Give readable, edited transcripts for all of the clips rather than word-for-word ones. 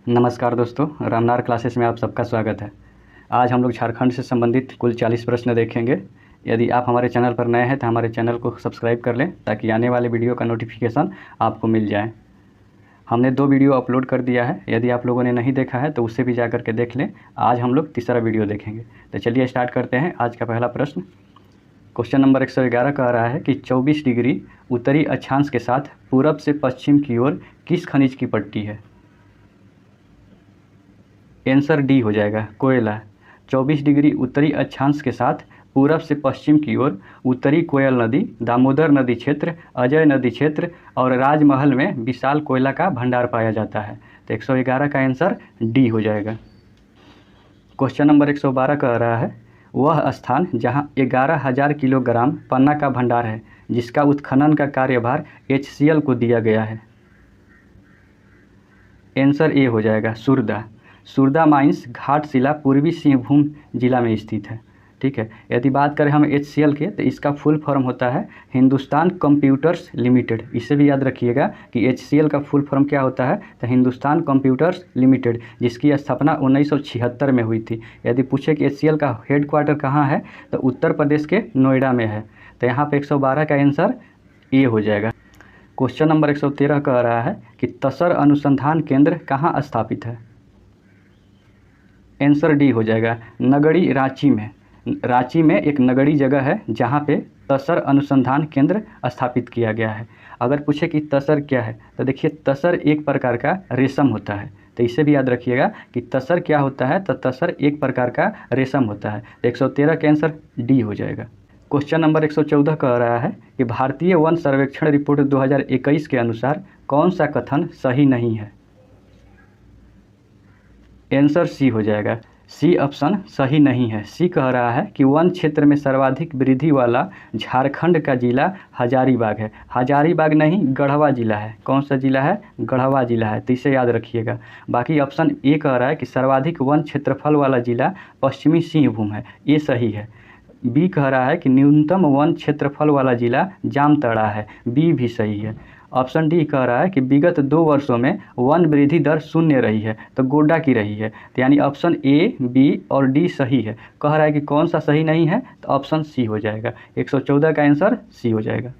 नमस्कार दोस्तों, रामनार क्लासेस में आप सबका स्वागत है। आज हम लोग झारखंड से संबंधित कुल 40 प्रश्न देखेंगे। यदि आप हमारे चैनल पर नए हैं तो हमारे चैनल को सब्सक्राइब कर लें ताकि आने वाले वीडियो का नोटिफिकेशन आपको मिल जाए। हमने 2 वीडियो अपलोड कर दिया है, यदि आप लोगों ने नहीं देखा है तो उससे भी जा कर के देख लें। आज हम लोग तीसरा वीडियो देखेंगे। तो चलिए स्टार्ट करते हैं। आज का पहला प्रश्न क्वेश्चन नंबर 111 कह रहा है कि 24 डिग्री उत्तरी अक्षांश के साथ पूरब से पश्चिम की ओर किस खनिज की पट्टी है? आंसर डी हो जाएगा, कोयला। 24 डिग्री उत्तरी अक्षांश के साथ पूरब से पश्चिम की ओर उत्तरी कोयल नदी, दामोदर नदी क्षेत्र, अजय नदी क्षेत्र और राजमहल में विशाल कोयला का भंडार पाया जाता है। तो 111 का आंसर डी हो जाएगा। क्वेश्चन नंबर 112 कह रहा है वह स्थान जहां 11,000 किलोग्राम पन्ना का भंडार है जिसका उत्खनन का कार्यभार HCL को दिया गया है। आंसर ए हो जाएगा, सुरदा। सुरदा माइंस घाटशिला पूर्वी सिंहभूम जिला में स्थित है। ठीक है। यदि बात करें हम HCL के तो इसका फुल फॉर्म होता है हिंदुस्तान कंप्यूटर्स लिमिटेड। इसे भी याद रखिएगा कि HCL का फुल फॉर्म क्या होता है, तो हिंदुस्तान कंप्यूटर्स लिमिटेड, जिसकी स्थापना 1976 में हुई थी। यदि पूछे कि HCL का हेड क्वार्टर कहाँ है तो उत्तर प्रदेश के नोएडा में है। तो यहाँ पर 112 का आंसर ए हो जाएगा। क्वेश्चन नंबर 113 कह रहा है कि तसर अनुसंधान केंद्र कहाँ स्थापित है? आंसर डी हो जाएगा, नगड़ी, रांची में। रांची में एक नगड़ी जगह है जहाँ पे तसर अनुसंधान केंद्र स्थापित किया गया है। अगर पूछे कि तसर क्या है तो देखिए, तसर एक प्रकार का रेशम होता है। तो इसे भी याद रखिएगा कि तसर क्या होता है, तो तसर एक प्रकार का रेशम होता है। तो 113 का आंसर डी हो जाएगा। क्वेश्चन नंबर 114 कह रहा है कि भारतीय वन सर्वेक्षण रिपोर्ट 2021 के अनुसार कौन सा कथन सही नहीं है? आंसर सी हो जाएगा, सी ऑप्शन सही नहीं है। सी कह रहा है कि वन क्षेत्र में सर्वाधिक वृद्धि वाला झारखंड का जिला हजारीबाग है। हजारीबाग नहीं, गढ़वा जिला है। कौन सा जिला है? गढ़वा जिला है। तो इसे याद रखिएगा। बाकी ऑप्शन ए कह रहा है कि सर्वाधिक वन क्षेत्रफल वाला जिला पश्चिमी सिंहभूम है, ये सही है। बी कह रहा है कि न्यूनतम वन क्षेत्रफल वाला जिला जामताड़ा है, बी भी सही है। ऑप्शन डी कह रहा है कि विगत 2 वर्षों में वन वृद्धि दर शून्य रही है, तो गोड्डा की रही है। तो यानी ऑप्शन ए, बी और डी सही है। कह रहा है कि कौन सा सही नहीं है, तो ऑप्शन सी हो जाएगा। 114 का आंसर सी हो जाएगा।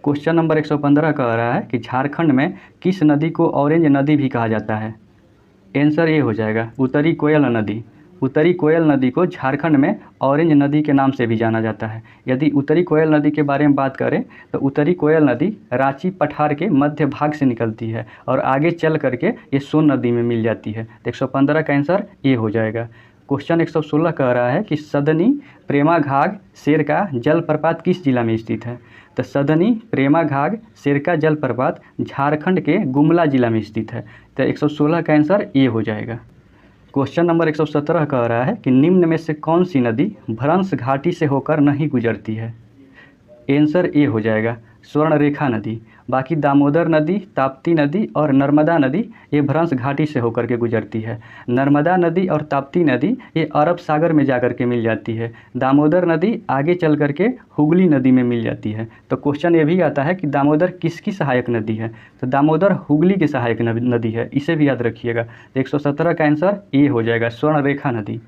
क्वेश्चन नंबर 115 कह रहा है कि झारखंड में किस नदी को ऑरेंज नदी भी कहा जाता है? आंसर ए हो जाएगा, उत्तरी कोयल नदी। उत्तरी कोयल नदी को झारखंड में ऑरेंज नदी के नाम से भी जाना जाता है। यदि उत्तरी कोयल नदी के बारे में बात करें तो उत्तरी कोयल नदी रांची पठार के मध्य भाग से निकलती है और आगे चल करके ये सोन नदी में मिल जाती है। तो 115 का आंसर ए हो जाएगा। क्वेश्चन 116 कह रहा है कि सदनी प्रेमाघाग शेरका जलप्रपात किस जिला में स्थित है? तो सदनी प्रेमाघाग शेरका जलप्रपात झारखंड के गुमला जिला में स्थित है। तो 116 का आंसर ए हो जाएगा। क्वेश्चन नंबर 117 कह रहा है कि निम्न में से कौन सी नदी भ्रंश घाटी से होकर नहीं गुजरती है? आंसर ए हो जाएगा, स्वर्णरेखा नदी। बाकी दामोदर नदी, ताप्ती नदी और नर्मदा नदी ये भ्रंश घाटी से होकर के गुजरती है। नर्मदा नदी और ताप्ती नदी ये अरब सागर में जाकर के मिल जाती है। दामोदर नदी आगे चल कर के हुगली नदी में मिल जाती है। तो क्वेश्चन ये भी आता है कि दामोदर किसकी सहायक नदी है? तो दामोदर हुगली की सहायक नदी है, इसे भी याद रखिएगा। 117 का आंसर ए हो जाएगा, स्वर्णरेखा नदी।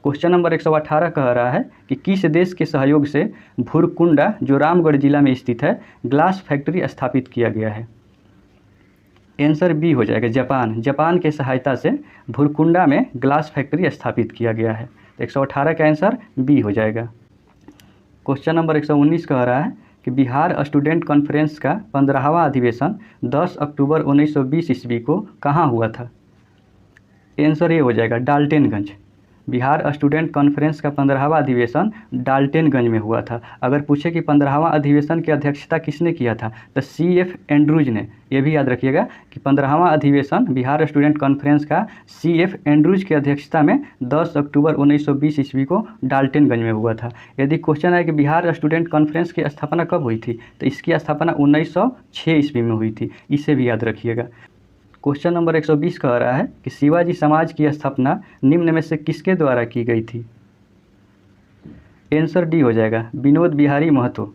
क्वेश्चन नंबर 118 कह रहा है कि किस देश के सहयोग से भुरकुंडा, जो रामगढ़ जिला में स्थित है, ग्लास फैक्ट्री स्थापित किया गया है? आंसर बी हो जाएगा, जापान। जापान के सहायता से भुरकुंडा में ग्लास फैक्ट्री स्थापित किया गया है। 118 का आंसर बी हो जाएगा। क्वेश्चन नंबर 119 कह रहा है कि बिहार स्टूडेंट कॉन्फ्रेंस का 15वां अधिवेशन 10 अक्टूबर 1920 ईस्वी को कहाँ हुआ था? आंसर ए हो जाएगा, डाल्टनगंज। बिहार स्टूडेंट कॉन्फ्रेंस का 15वां अधिवेशन डाल्टनगंज में हुआ था। अगर पूछे कि 15वां अधिवेशन की अध्यक्षता किसने किया था, तो CF एंड्रूज ने। ये भी याद रखिएगा कि 15वां अधिवेशन बिहार स्टूडेंट कॉन्फ्रेंस का CF एंड्रूज की अध्यक्षता में 10 अक्टूबर 1920 ईस्वी को डाल्टनगंज में हुआ था। यदि क्वेश्चन है कि बिहार स्टूडेंट कॉन्फ्रेंस की स्थापना कब हुई थी, तो इसकी स्थापना 1906 ईस्वी में हुई थी, इसे भी याद रखिएगा। क्वेश्चन नंबर 120 कह रहा है कि शिवाजी समाज की स्थापना निम्न में से किसके द्वारा की गई थी? आंसर डी हो जाएगा, विनोद बिहारी महतो।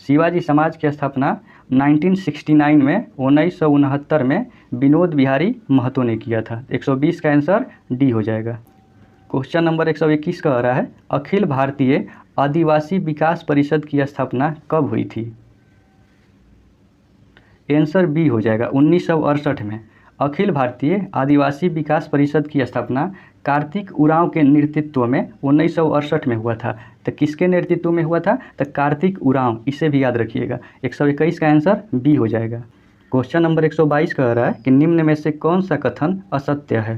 शिवाजी समाज की स्थापना 1969 में 1969 में विनोद बिहारी महतो ने किया था। 120 का आंसर डी हो जाएगा। क्वेश्चन नंबर 121 का आ रहा है, अखिल भारतीय आदिवासी विकास परिषद की स्थापना कब हुई थी? आंसर बी हो जाएगा 1968 में। अखिल भारतीय आदिवासी विकास परिषद की स्थापना कार्तिक उरांव के नेतृत्व में 1968 में हुआ था। तो किसके नेतृत्व में हुआ था? तो कार्तिक उरांव, इसे भी याद रखिएगा। 121 का आंसर बी हो जाएगा। क्वेश्चन नंबर 122 का आ रहा है कि निम्न में से कौन सा कथन असत्य है?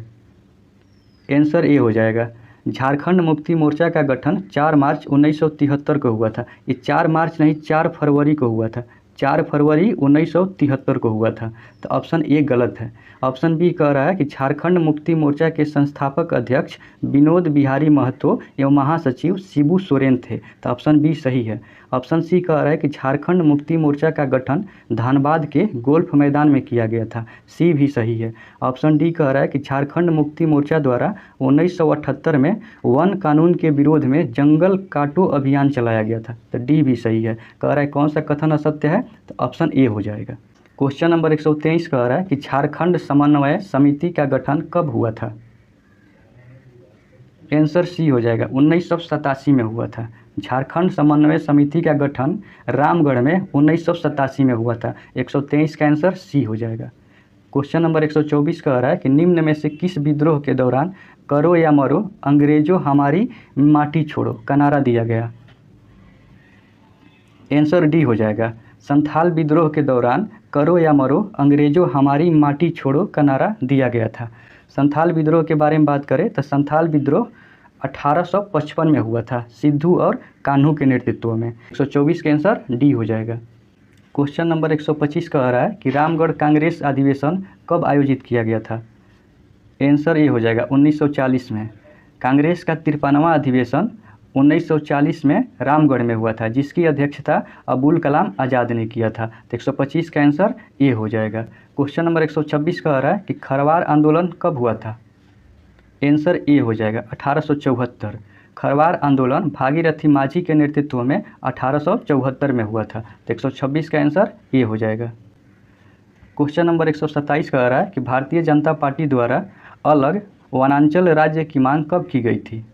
आंसर ए हो जाएगा। झारखंड मुक्ति मोर्चा का गठन 4 मार्च 1973 को हुआ था। ये 4 मार्च नहीं, 4 फरवरी को हुआ था। 4 फरवरी 1973 को हुआ था। तो ऑप्शन ए गलत है। ऑप्शन बी कह रहा है कि झारखंड मुक्ति मोर्चा के संस्थापक अध्यक्ष विनोद बिहारी महतो एवं महासचिव शिबू सोरेन थे। तो ऑप्शन बी सही है। ऑप्शन सी कह रहा है कि झारखंड मुक्ति मोर्चा का गठन धनबाद के गोल्फ मैदान में किया गया था। सी भी सही है। ऑप्शन डी कह रहा है कि झारखंड मुक्ति मोर्चा द्वारा 1978 में वन कानून के विरोध में जंगल काटो अभियान चलाया गया था। तो डी भी सही है। कह रहा है कौन सा कथन असत्य है? तो ऑप्शन ए हो जाएगा। क्वेश्चन नंबर 123 कह रहा है कि झारखंड समन्वय समिति का गठन कब हुआ था? आंसर सी हो जाएगा 1987 में हुआ था। झारखंड समन्वय समिति का गठन रामगढ़ में 1987 में हुआ था। 123 का आंसर सी हो जाएगा। क्वेश्चन नंबर 124 कह रहा है कि निम्न में से किस विद्रोह के दौरान करो या मरो अंग्रेजों हमारी माटी छोड़ो का नारा दिया गया? आंसर डी हो जाएगा। संथाल विद्रोह के दौरान करो या मरो अंग्रेजों हमारी माटी छोड़ो का नारा दिया गया था। संथाल विद्रोह के बारे में बात करें तो संथाल विद्रोह 1855 में हुआ था, सिद्धू और कान्हू के नेतृत्व में। 124 का आंसर डी हो जाएगा। क्वेश्चन नंबर 125 कह रहा है कि रामगढ़ कांग्रेस अधिवेशन कब आयोजित किया गया था? आंसर ए हो जाएगा 1940 में। कांग्रेस का 53वां अधिवेशन 1940 में रामगढ़ में हुआ था, जिसकी अध्यक्षता अबुल कलाम आज़ाद ने किया था। तो 125 का आंसर ए हो जाएगा। क्वेश्चन नंबर 126 कह रहा है कि खरवार आंदोलन कब हुआ था? आंसर ए हो जाएगा 1874। खरवार आंदोलन भागीरथी माझी के नेतृत्व में 1874 में हुआ था। तो 126 का आंसर ए हो जाएगा। क्वेश्चन नंबर 127 कह रहा है कि भारतीय जनता पार्टी द्वारा अलग वनांचल राज्य की मांग कब की गई थी?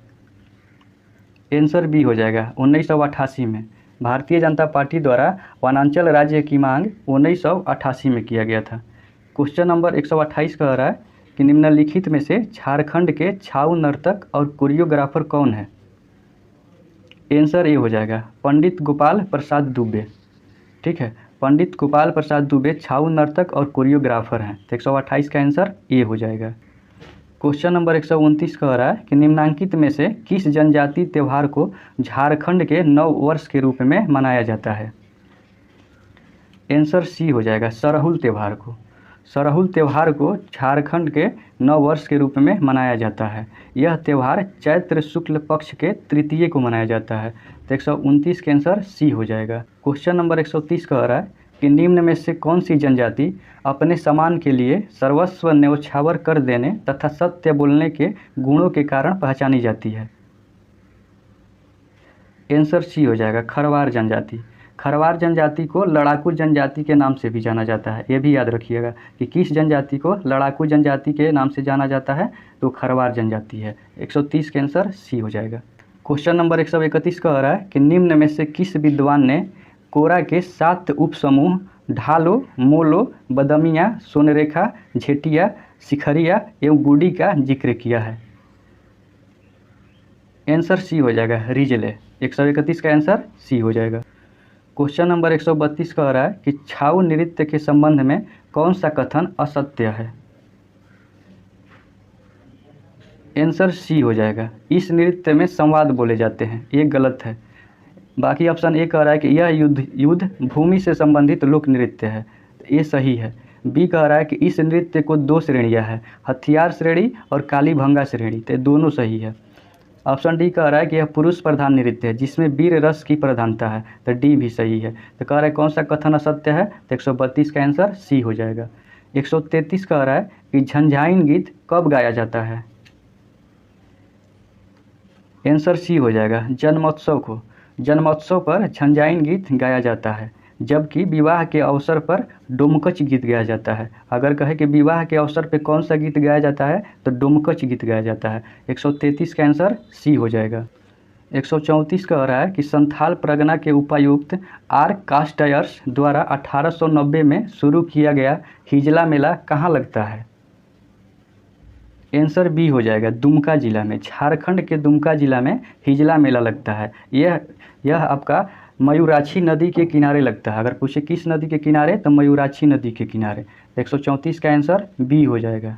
आंसर बी हो जाएगा 1988 में। भारतीय जनता पार्टी द्वारा वनांचल राज्य की मांग 1988 में किया गया था। क्वेश्चन नंबर 128 कह रहा है कि निम्नलिखित में से झारखंड के छाऊ नर्तक और कोरियोग्राफर कौन है? आंसर ए हो जाएगा पंडित गोपाल प्रसाद दुबे। ठीक है, पंडित गोपाल प्रसाद दुबे छाऊ नर्तक और कोरियोग्राफर हैं। तो 128 का आंसर ए हो जाएगा। क्वेश्चन नंबर 129 कह रहा है कि निम्नांकित में से किस जनजाति त्यौहार को झारखंड के नव वर्ष के रूप में मनाया जाता है? आंसर सी हो जाएगा सरहुल त्यौहार को। सरहुल त्यौहार को झारखंड के नव वर्ष के रूप में मनाया जाता है। यह त्यौहार चैत्र शुक्ल पक्ष के तृतीय को मनाया जाता है। तो 129 के आंसर सी हो जाएगा। क्वेश्चन नंबर 130 कह रहा है कि निम्न में से कौन सी जनजाति अपने सम्मान के लिए सर्वस्व न्यौछावर कर देने तथा सत्य बोलने के गुणों के कारण पहचानी जाती है? आंसर सी हो जाएगा खरवार जनजाति। खरवार जनजाति को लड़ाकू जनजाति के नाम से भी जाना जाता है। ये भी याद रखिएगा कि किस जनजाति को लड़ाकू जनजाति के नाम से जाना जाता है, तो खरवार जनजाति है। 130 के आंसर सी हो जाएगा। क्वेश्चन नंबर 131 कह रहा है कि निम्न में से किस विद्वान ने कोरा के 7 उपसमूह ढालो, मोलो, बदमिया, सोनरेखा, झेटिया, शिखरिया एवं गुडी का जिक्र किया है? आंसर सी हो जाएगा रिजले। 131 का आंसर सी हो जाएगा। क्वेश्चन नंबर 132 कह रहा है कि छाऊ नृत्य के संबंध में कौन सा कथन असत्य है? आंसर सी हो जाएगा इस नृत्य में संवाद बोले जाते हैं। ये गलत है। बाकी ऑप्शन ए कह रहा है कि यह युद्ध भूमि से संबंधित लोक नृत्य है। तो ये सही है। बी कह रहा है कि इस नृत्य को 2 श्रेणियाँ हैं, हथियार श्रेणी और कालीभंगा श्रेणी। तो दोनों सही है। ऑप्शन डी कह रहा है कि यह पुरुष प्रधान नृत्य है जिसमें वीर रस की प्रधानता है। तो डी भी सही है। तो कह रहा है कौन सा कथन असत्य है? तो 132 का आंसर सी हो जाएगा। 133 कह रहा है कि झंझाइन गीत कब गाया जाता है? आंसर सी हो जाएगा जन्मोत्सव को। जन्मोत्सव पर झंझाइन गीत गाया जाता है। जबकि विवाह के अवसर पर डोमकच गीत गाया जाता है। अगर कहे कि विवाह के अवसर पर कौन सा गीत गाया जाता है तो डोमकच गीत गाया जाता है। 133 का आंसर सी हो जाएगा। 134 कह रहा है कि संथाल परगना के उपायुक्त आर कास्टयर्स द्वारा 1890 में शुरू किया गया हिजला मेला कहाँ लगता है? आंसर बी हो जाएगा, दुमका जिला में। झारखंड के दुमका जिला में हिजला मेला लगता है। यह आपका मयूराक्षी नदी के किनारे लगता है। अगर पूछे किस नदी के किनारे तो मयूराक्षी नदी के किनारे। 134 का आंसर बी हो जाएगा।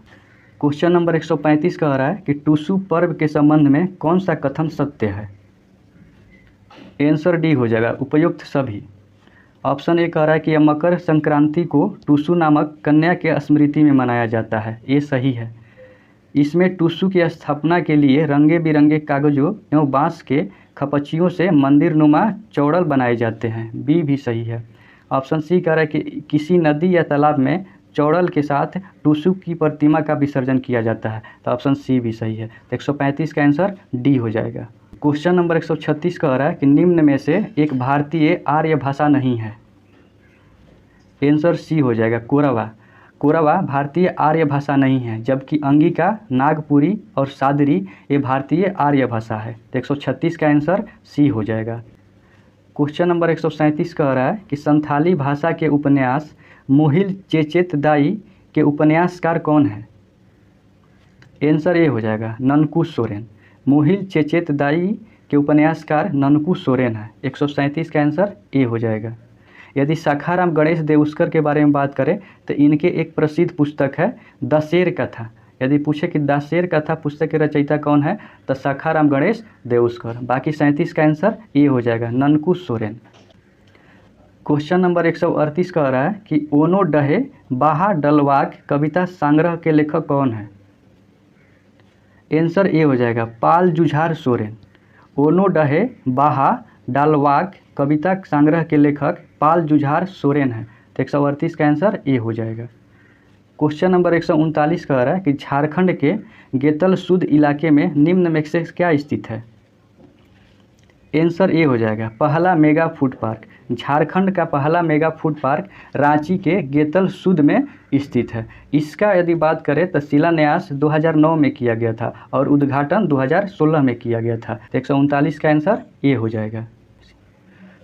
क्वेश्चन नंबर 135 कह रहा है कि टूसू पर्व के संबंध में कौन सा कथन सत्य है? आंसर डी हो जाएगा, उपयुक्त सभी। ऑप्शन ए कह रहा है कि यह मकर संक्रांति को टूसू नामक कन्या के स्मृति में मनाया जाता है। ये सही है। इसमें टूसू की स्थापना के लिए रंगे बिरंगे कागजों एवं बांस के खपचियों से मंदिर नुमा चौड़ल बनाए जाते हैं। बी भी सही है। ऑप्शन सी कह रहा है कि किसी नदी या तालाब में चौड़ल के साथ टूसू की प्रतिमा का विसर्जन किया जाता है। तो ऑप्शन सी भी सही है। तो 135 का आंसर डी हो जाएगा। क्वेश्चन नंबर 136 कह रहा है कि निम्न में से एक भारतीय आर्य भाषा नहीं है। आंसर सी हो जाएगा, कोरवा। कोरवा भारतीय आर्य भाषा नहीं है, जबकि अंगिका, नागपुरी और सादरी ये भारतीय आर्य भाषा है। तो 136 का आंसर सी हो जाएगा। क्वेश्चन नंबर 137 कह रहा है कि संथाली भाषा के उपन्यास मोहिल चेचेत दाई के उपन्यासकार कौन है? आंसर ए हो जाएगा, ननकू सोरेन। मोहिल चेचेत दाई के उपन्यासकार ननकू सोरेन है। 137 का आंसर ए हो जाएगा। यदि शाखाराम गणेश देउस्कर के बारे में बात करें तो इनके एक प्रसिद्ध पुस्तक है दशेर कथा। यदि पूछे कि दशेर कथा पुस्तक के रचयिता कौन है तो शाखाराम गणेश देउस्कर। बाकी 37 का आंसर ए हो जाएगा, ननकू सोरेन। क्वेश्चन नंबर 138 कह रहा है कि ओनो डहे बाहा डलवाक कविता संग्रह के लेखक कौन है? आंसर ए हो जाएगा, पाल जुझार सोरेन। ओनो डहे बाहा डालवाक कविता संग्रह के लेखक पाल जुझार सोरेन है। तो 138 का आंसर ए हो जाएगा। क्वेश्चन नंबर 139 कह रहा है कि झारखंड के गेतल सुद इलाके में निम्न में से क्या स्थित है? आंसर ए हो जाएगा, पहला मेगा फूड पार्क। झारखंड का पहला मेगा फूड पार्क रांची के गेतल सुद में स्थित है। इसका यदि बात करें तो शिलान्यास 2009 में किया गया था और उद्घाटन 2016 में किया गया था। तो 139 का आंसर ए हो जाएगा।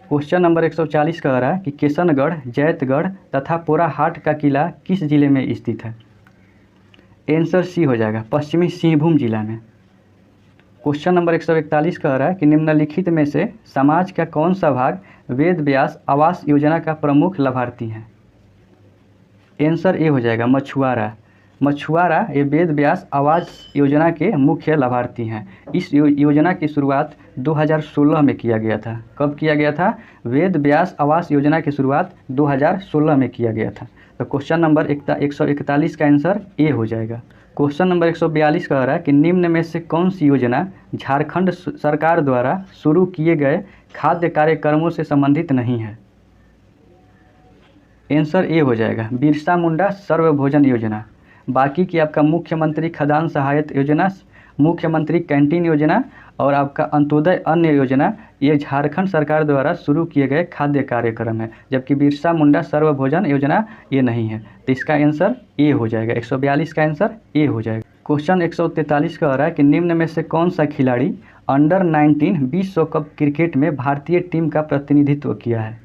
क्वेश्चन नंबर 140 कह रहा है कि किशनगढ़, जैतगढ़ तथा पोराहाट का किला किस जिले में स्थित है? आंसर सी हो जाएगा, पश्चिमी सिंहभूम जिला में। क्वेश्चन नंबर 141 कह रहा है कि निम्नलिखित में से समाज का कौन सा भाग वेद व्यास आवास योजना का प्रमुख लाभार्थी है? आंसर ए हो जाएगा, मछुआरा। मछुआरा ये वेद व्यास आवास योजना के मुख्य लाभार्थी हैं। इस योजना की शुरुआत 2016 में किया गया था। कब किया गया था? वेद व्यास आवास योजना की शुरुआत 2016 में किया गया था। तो क्वेश्चन नंबर 141 का आंसर ए हो जाएगा। क्वेश्चन नंबर 142 कह रहा है कि निम्न में से कौन सी योजना झारखंड सरकार द्वारा शुरू किए गए खाद्य कार्यक्रमों से संबंधित नहीं है? आंसर ए हो जाएगा, बिरसा मुंडा सर्वभोजन योजना। बाकी की आपका मुख्यमंत्री खदान सहायता योजना, मुख्यमंत्री कैंटीन योजना और आपका अंत्योदय अन्न योजना ये झारखंड सरकार द्वारा शुरू किए गए खाद्य कार्यक्रम है, जबकि बिरसा मुंडा सर्वभोजन योजना ये नहीं है। तो इसका आंसर ए हो जाएगा, 142 का आंसर ए हो जाएगा। क्वेश्चन 143 कह रहा है कि निम्न में से कौन सा खिलाड़ी अंडर 19 विश्व कप क्रिकेट में भारतीय टीम का प्रतिनिधित्व किया है?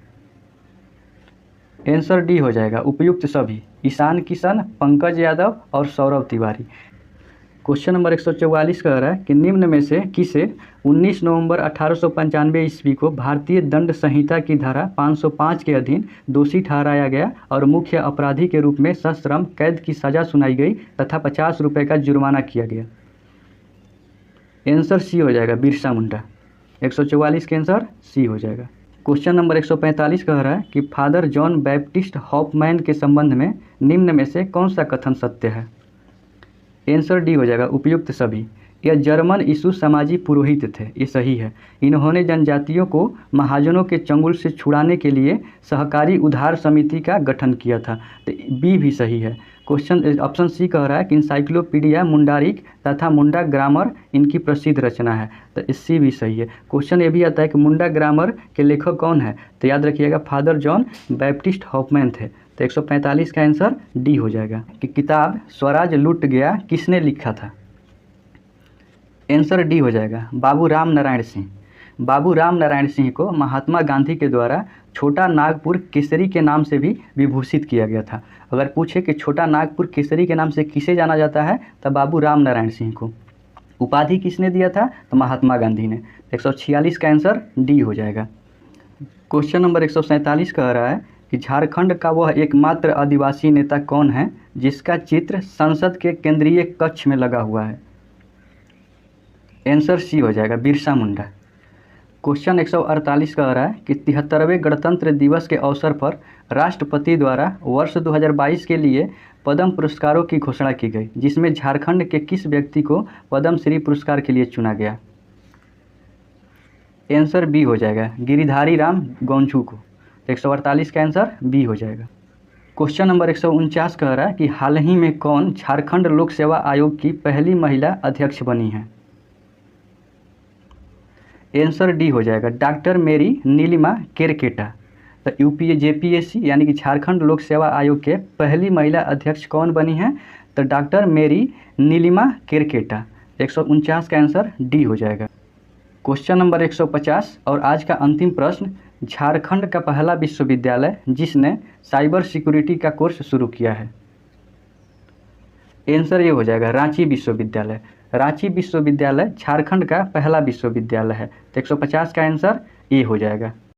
आंसर डी हो जाएगा, उपयुक्त सभी, ईशान किशन, पंकज यादव और सौरव तिवारी। क्वेश्चन नंबर 144 कह रहा है कि निम्न में से किसे 19 नवंबर 1895 ईस्वी को भारतीय दंड संहिता की धारा 505 के अधीन दोषी ठहराया गया और मुख्य अपराधी के रूप में सश्रम कैद की सजा सुनाई गई तथा 50 रुपये का जुर्माना किया गया? आंसर सी हो जाएगा, बिरसा मुंडा। 144 के आंसर सी हो जाएगा। क्वेश्चन नंबर 145 कह रहा है कि फादर जॉन बैप्टिस्ट हॉफमैन के संबंध में निम्न में से कौन सा कथन सत्य है? आंसर डी हो जाएगा, उपयुक्त सभी। यह जर्मन यीशु समाजी पुरोहित थे, ये सही है। इन्होंने जनजातियों को महाजनों के चंगुल से छुड़ाने के लिए सहकारी उद्धार समिति का गठन किया था। तो बी भी सही है। क्वेश्चन ऑप्शन सी कह रहा है कि इंसाइक्लोपीडिया मुंडारिक तथा मुंडा ग्रामर इनकी प्रसिद्ध रचना है, तो इससे भी सही है। क्वेश्चन ये भी आता है कि मुंडा ग्रामर के लेखक कौन है, तो याद रखिएगा फादर जॉन बैप्टिस्ट हॉफमैन थे। तो 145 का आंसर डी हो जाएगा। कि किताब स्वराज लुट गया किसने लिखा था, आंसर डी हो जाएगा बाबू राम नारायण सिंह। बाबू राम नारायण सिंह को महात्मा गांधी के द्वारा छोटा नागपुर केसरी के नाम से भी विभूषित किया गया था। अगर पूछे कि छोटा नागपुर केसरी के नाम से किसे जाना जाता है, तो बाबू राम नारायण सिंह को। उपाधि किसने दिया था, तो महात्मा गांधी ने। 146 का आंसर डी हो जाएगा। क्वेश्चन नंबर 147 कह रहा है कि झारखंड का वह एकमात्र आदिवासी नेता कौन है जिसका चित्र संसद के केंद्रीय कक्ष में लगा हुआ है, आंसर सी हो जाएगा बिरसा मुंडा। क्वेश्चन 148 कह रहा है कि 73वें गणतंत्र दिवस के अवसर पर राष्ट्रपति द्वारा वर्ष 2022 के लिए पद्म पुरस्कारों की घोषणा की गई, जिसमें झारखंड के किस व्यक्ति को पद्म श्री पुरस्कार के लिए चुना गया, आंसर बी हो जाएगा गिरिधारी राम गोंझू को। 148 का आंसर बी हो जाएगा। क्वेश्चन नंबर 149 कह रहा है कि हाल ही में कौन झारखंड लोक सेवा आयोग की पहली महिला अध्यक्ष बनी है, आंसर डी हो जाएगा डॉक्टर मेरी नीलिमा केरकेटा। तो यूपीए जेपीएससी यानी कि झारखंड लोक सेवा आयोग के पहली महिला अध्यक्ष कौन बनी है, तो डॉक्टर मेरी नीलिमा केरकेटा। 149 का आंसर डी हो जाएगा। क्वेश्चन नंबर 150 और आज का अंतिम प्रश्न, झारखंड का पहला विश्वविद्यालय जिसने साइबर सिक्योरिटी का कोर्स शुरू किया है, आंसर ये हो जाएगा रांची विश्वविद्यालय। रांची विश्वविद्यालय झारखंड का पहला विश्वविद्यालय है। तो 150 का आंसर ए हो जाएगा।